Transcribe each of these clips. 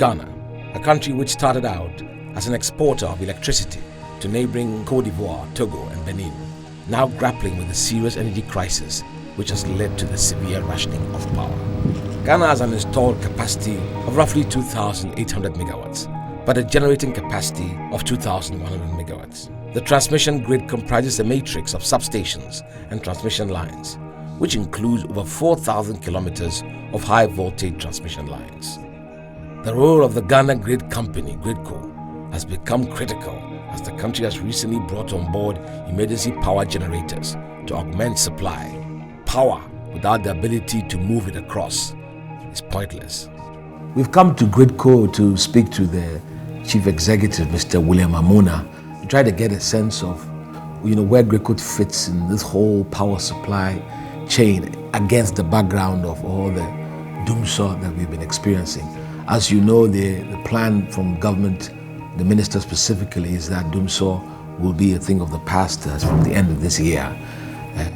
Ghana, a country which started out as an exporter of electricity to neighboring Côte d'Ivoire, Togo and Benin, now grappling with a serious energy crisis which has led to the severe rationing of power. Ghana has an installed capacity of roughly 2,800 megawatts, but a generating capacity of 2,100 megawatts. The transmission grid comprises a matrix of substations and transmission lines, which includes over 4,000 kilometers of high-voltage transmission lines. The role of the Ghana Grid Company, GRIDCO, has become critical as the country has recently brought on board emergency power generators to augment supply. Power without the ability to move it across is pointless. We've come to GRIDCO to speak to the Chief Executive, Mr. William Amuna, to try to get a sense of where GRIDCO fits in this whole power supply chain against the background of all the doomsday that we've been experiencing. As you know, the plan from government, the minister specifically, is that doomsday will be a thing of the past as from the end of this year.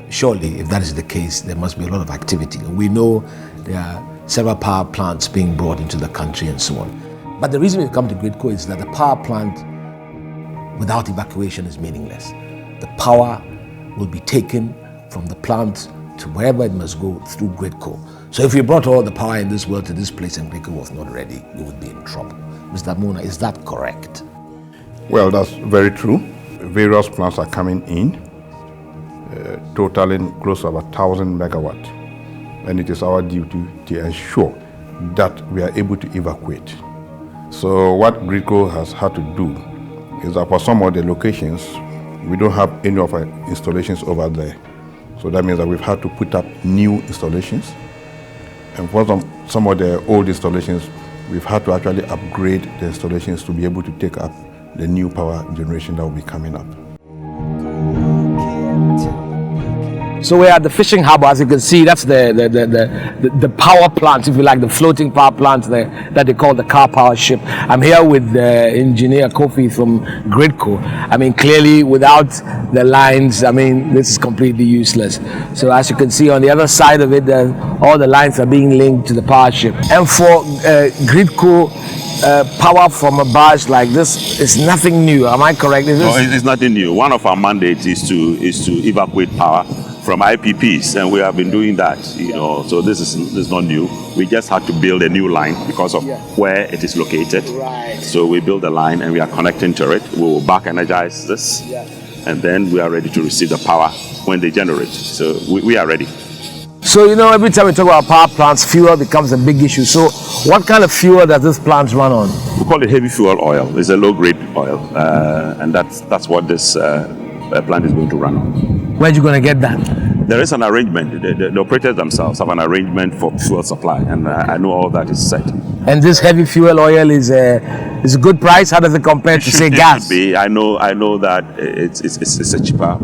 Surely, if that is the case, there must be a lot of activity. We know there are several power plants being brought into the country and so on. But the reason we've come to GRIDCO is that the power plant without evacuation is meaningless. The power will be taken from the plant to wherever it must go through GRIDCO. So if we brought all the power in this world to this place and GRIDCO was not ready, we would be in trouble. Mr. Mona, is that correct? Well, that's very true. Various plants are coming in, totaling close to about 1,000 megawatts. And it is our duty to ensure that we are able to evacuate. So what GRIDCO has had to do is that for some of the locations, we don't have any of our installations over there. So that means that we've had to put up new installations. And for some of the old installations, we've had to actually upgrade the installations to be able to take up the new power generation that will be coming up. So we're at the fishing harbor. As you can see, that's the power plant, if you like, the floating power plant that they call the car power ship. I'm here with engineer Kofi from GRIDCO. I mean, clearly without the lines, I mean, this is completely useless. So as you can see on the other side of it, all the lines are being linked to the power ship. And for GRIDCO, power from a barge like this is nothing new. Am I correct? No, it's nothing new. One of our mandates is to evacuate power from IPPs, and we have been doing that, so this is not new. We just had to build a new line because of where it is located. Right. So we build a line and we are connecting to it. We will back energize this, and then we are ready to receive the power when they generate. So we are ready. So, every time we talk about power plants, fuel becomes a big issue. So what kind of fuel does this plant run on? We call it heavy fuel oil. It's a low-grade oil, and that's what this plant is going to run on. Where are you going to get that? There is an arrangement. The operators themselves have an arrangement for fuel supply, and I know all that is set. And this heavy fuel oil is a good price? How does it compare to, say, gas? I know that it's a cheaper,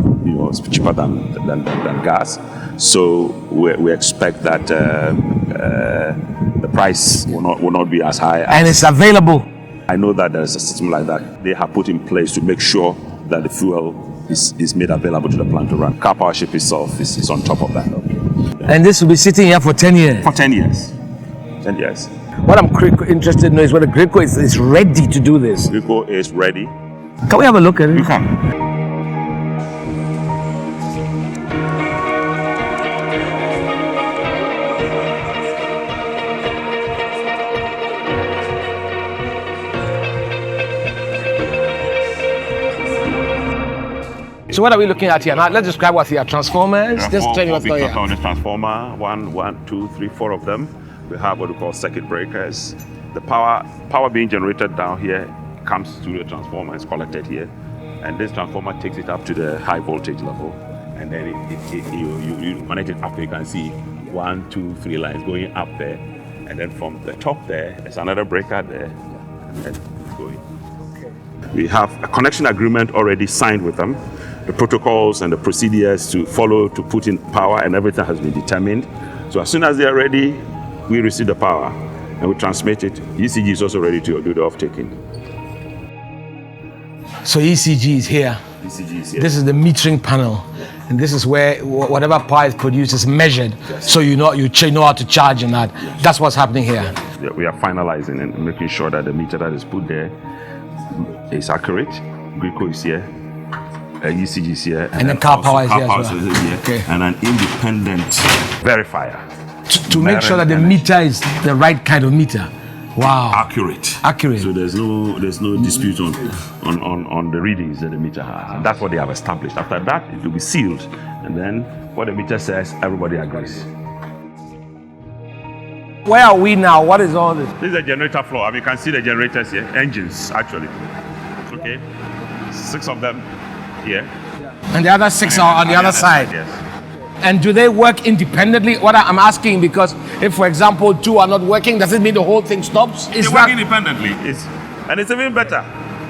it's cheaper than gas. So we expect that the price will not be as high. And it's available. I know that there's a system like that they have put in place to make sure that the fuel is made available to the plant to run. Car power ship itself is on top of that. And this will be sitting here for 10 years? For 10 years. 10 years. What I'm interested in is whether GRIDCO is ready to do this. GRIDCO is ready. Can we have a look at it? You can. So what are we looking at here? Now let's describe what's here. Transformers. Just tell me what's going on. The transformer, one, two, three, four of them. We have what we call circuit breakers. The power being generated down here comes through the transformer. It's collected here, and this transformer takes it up to the high voltage level, and then you connect it up. You can see 1, 2, 3 lines going up there, and then from the top there's another breaker there, and then going. Okay. We have a connection agreement already signed with them. The protocols and the procedures to follow to put in power and everything has been determined. So as soon as they are ready, we receive the power and we transmit it. ECG is also ready to do the off-taking. So ECG is here. ECG is here. This is the metering panel. and this is where whatever power is produced is measured, so you know how to charge in that. That's what's happening here. Yeah, we are finalizing and making sure that the meter that is put there is accurate. GRIDCO is here, ECG is here, and then car power is here as well. Is here, okay. And an independent verifier to make sure that the meter is the right kind of meter. Wow. Accurate. So there's no dispute on the readings that the meter has. And that's what they have established. After that, it will be sealed. And then what the meter says, everybody agrees. Where are we now? What is all this? This is the generator floor. I mean, you can see the generators here, engines actually. Okay. 6 of them here. And the other 6 are on the other side. Yes. And do they work independently? What I'm asking, because if, for example, 2 are not working, does it mean the whole thing stops? They work independently. And it's even better.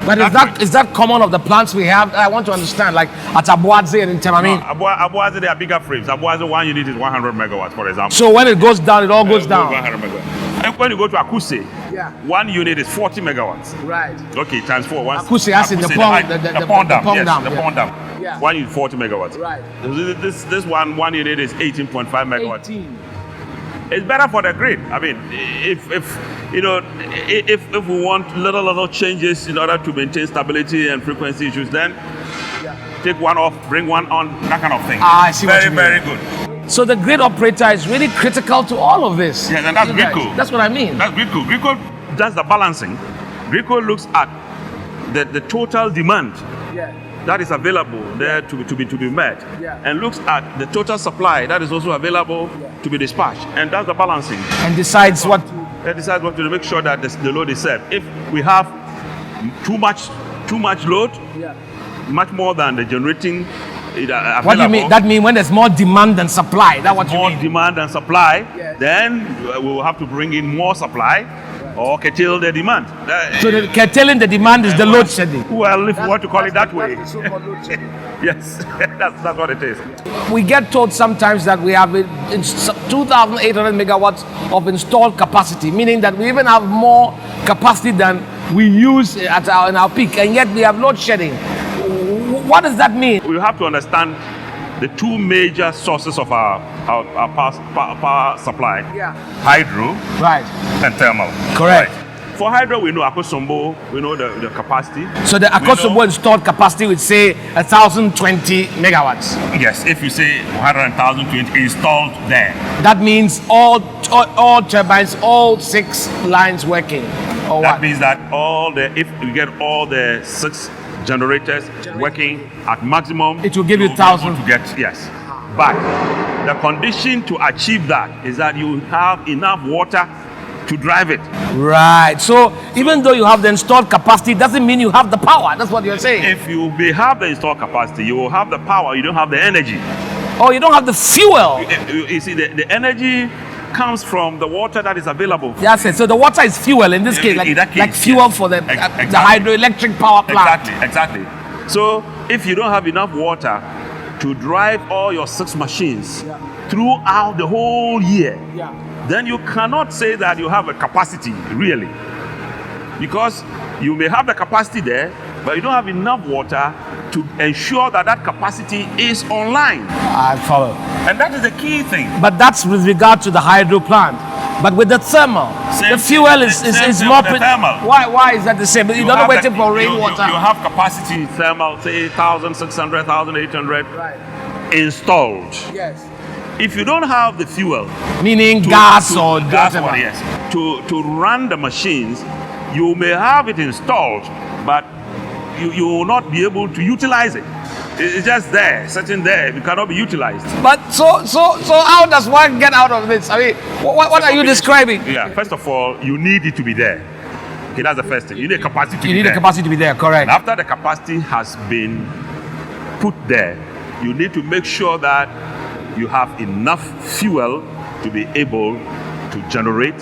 But is that common of the plants we have? I want to understand, like at Abuadze and in Temami. No, Abuadze, they are bigger frames. Abuadze, 1 unit is 100 megawatts, for example. So when it goes down, it all goes down. 100 megawatts. And when you go to Akuse, 1 unit is 40 megawatts. Right. Okay, times 4. Akuse, as in the pond dam. The pond dam. Yeah. 1 unit 40 megawatts. Right. This one unit is 18.5 megawatts. 18. It's better for the grid. I mean, if we want little changes in order to maintain stability and frequency issues, then take one off, bring one on, that kind of thing. I see what you mean. Very good. So the grid operator is really critical to all of this. Yes, and that's GRIDCO. That's what I mean. That's GRIDCO. GRIDCO does the balancing. GRIDCO looks at the total demand that is available there to be met, and looks at the total supply that is also available to be dispatched, and does the balancing. And decides what to make sure that the load is served. If we have too much load, much more than the generating available. What do you mean? That means when there's more demand than supply. That's what you mean. More demand than supply, then we will have to bring in more supply or curtail the demand. So the curtailing the demand is the load shedding. Well, if you want to call it that way. Yes, that's what it is. We get told sometimes that we have 2,800 megawatts of installed capacity, meaning that we even have more capacity than we use in our peak, and yet we have load shedding. What does that mean? We have to understand the 2 major sources of our power supply. Hydro and thermal. Correct. Right. For hydro, we know Akosombo, we know the capacity. So the Akosombo installed capacity would say 1,020 megawatts. Yes, if you say 1,020 installed there. That means all turbines, all 6 lines working. Or that what? means that if we get all the 6 generators working at maximum, it will give you 1,000 to get. Yes, but the condition to achieve that is that you have enough water to drive it. Right. So even though you have the installed capacity, doesn't mean you have the power. That's what you're saying. If you may have the installed capacity, you will have the power. You don't have the energy. Oh, you don't have the fuel. You see, the energy comes from the water that is available. That's it. So the water is fuel in this case, like fuel for the hydroelectric power plant. Exactly. So if you don't have enough water to drive all your 6 machines throughout the whole year, then you cannot say that you have a capacity, really. Because you may have the capacity there, but you don't have enough water to ensure that capacity is online. I follow. And that is the key thing. But that's with regard to the hydro plant. But with the thermal, the fuel is more. Thermal. Why is that the same? You're not waiting for rainwater. You have capacity thermal, say 1,600, 1,800 installed. Yes. If you don't have the fuel, meaning gas or whatever, yes, to run the machines, you may have it installed, but you will not be able to utilize it. It's just there, sitting there. It cannot be utilized. But so how does one get out of this? I mean, what are you describing? Yeah, first of all, you need it to be there. Okay, that's the first thing. You need a capacity to be there. You need a capacity to be there, correct. And after the capacity has been put there, you need to make sure that you have enough fuel to be able to generate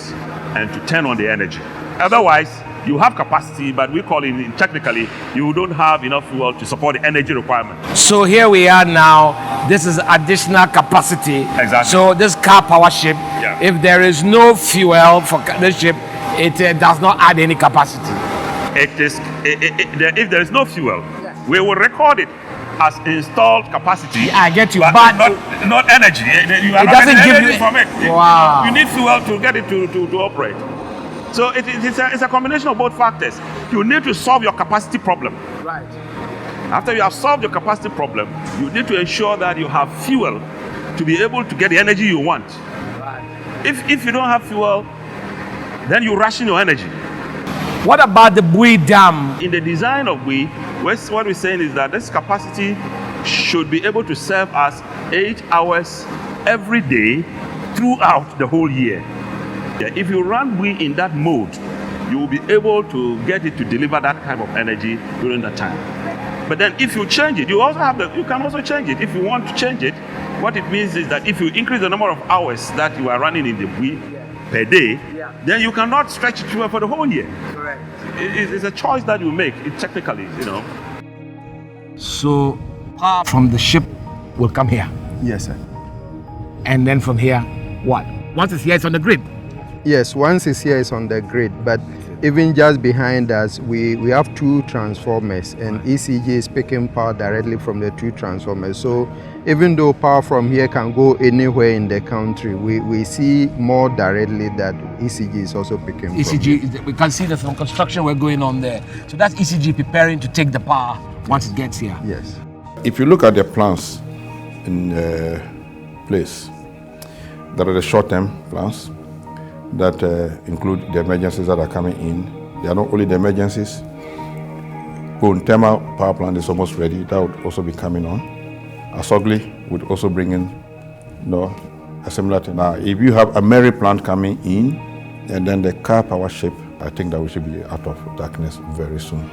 and to turn on the energy. Otherwise, you have capacity, but we call it technically, you don't have enough fuel to support the energy requirement. So here we are now. This is additional capacity. Exactly. So this car power ship, if there is no fuel for this ship, it does not add any capacity. If there is no fuel, we will record it has installed capacity. Yeah, I get you, but not energy. You are it not doesn't getting give energy you from it. Wow. You need fuel to get it to operate. So it's a combination of both factors. You need to solve your capacity problem. Right. After you have solved your capacity problem, you need to ensure that you have fuel to be able to get the energy you want. Right. If you don't have fuel, then you ration your energy. What about the Bui Dam? In the design of Bui, what we're saying is that this capacity should be able to serve us 8 hours every day throughout the whole year. If you run Bui in that mode, you will be able to get it to deliver that kind of energy during that time. But then if you change it, you can also change it. If you want to change it, what it means is that if you increase the number of hours that you are running in the Bui per day, then you cannot stretch it for the whole year. Correct. It's a choice that you make, technically, So power from the ship will come here. Yes, sir. And then from here, what? Once it's here, it's on the grid. Yes, once it's here, it's on the grid. But even just behind us, we have 2 transformers, and ECG is picking power directly from the 2 transformers. So even though power from here can go anywhere in the country, we see more directly that ECG is also picking ECG, we can see there's some construction work going on there. So that's ECG preparing to take the power once it gets here. Yes. If you look at the plans in place, there are the short-term plans that include the emergencies that are coming in. They are not only the emergencies. Bone thermal power plant is almost ready. That would also be coming on. Asogli would also bring in a similar thing. Now, if you have a Mary plant coming in, and then the car power ship, I think that we should be out of darkness very soon.